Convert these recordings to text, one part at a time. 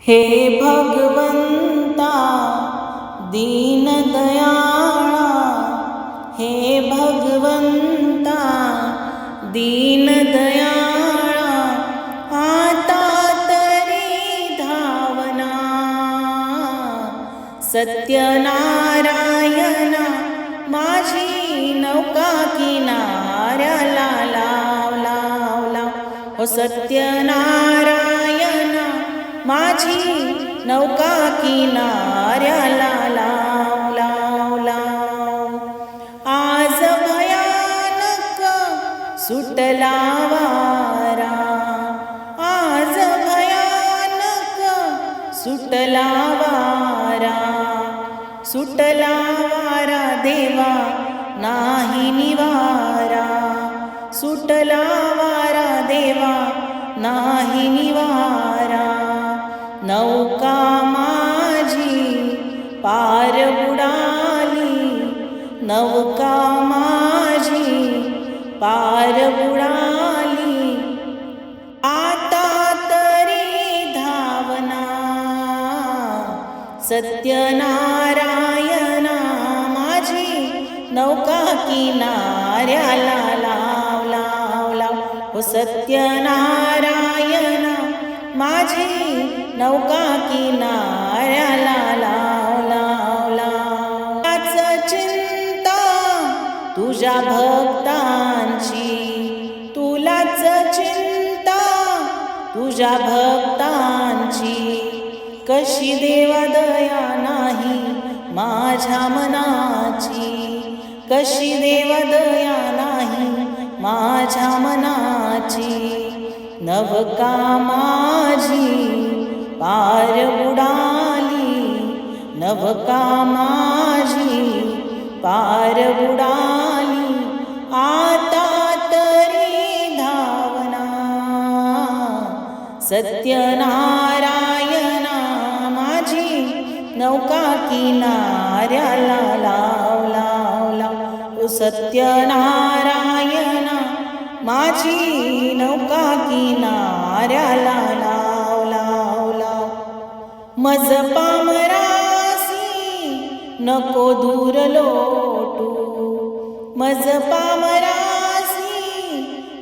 हे भगवंता दीनदयाळा, हे भगवंता दीनदयाळा, आता तरी धावना. सत्यनारायणा माझी नौका किनाऱ्याला लाव लाव लाव. हो सत्यनारायणा माझी नौका किनाऱ्याला लाव लाव लाव. आज भयानक सुटला वारा, आज भयानक सुटला वारा. सुटला वारा देवा नाही निवारा, सुटला वारा देवा नाही निवारा. नौका माझी पार बुडाली, नौका माझी पार बुडाली, आता तरी धावना. सत्यनारायणा माझी नौका किनाऱ्याला लाव लाव लाव. हो सत्यनारायणा माझी नौका किनाऱ्याला लाव लाव लाव. त्याच चिंता तुझ्या भक्तांची, तुलाच चिंता तुझ्या भक्तांची. कशी देवा दया नाही माझ्या मनाची, कशी देवा दया नाही माझ्या मनाची. नवका माझी पार बुडाली, नवका माझी पार बुडाली, आता तरी धावना. सत्यनारायणा माझी नौका किनाऱ्याला लाव लाव लाव. ओ सत्यनारायणा माझी नौका किनाऱ्याला लाव लाव लाव. मज पामरासी नको दूर लोटू, मज पामरासी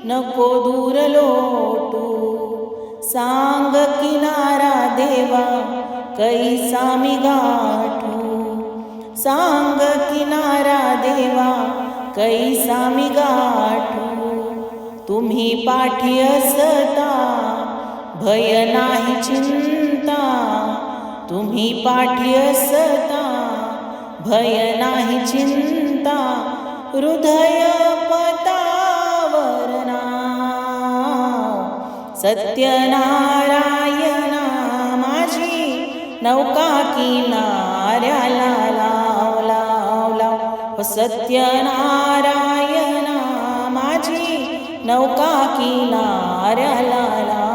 नको दूर लोटू. सांग किनारा देवा कैसा मी गाठू, सांग किनारा देवा कैसा मी गाठू. तुम्ही पाठी असता भय नाही चिंता, तुम्ही पाठी असता भय नाही चिंता. हृदय पतावर नाव. सत्यनारायणा माझी नौका किनाऱ्याला लाव लाव लाव. सत्यनारायणा माझी नौका किनाऱ्याला लाव.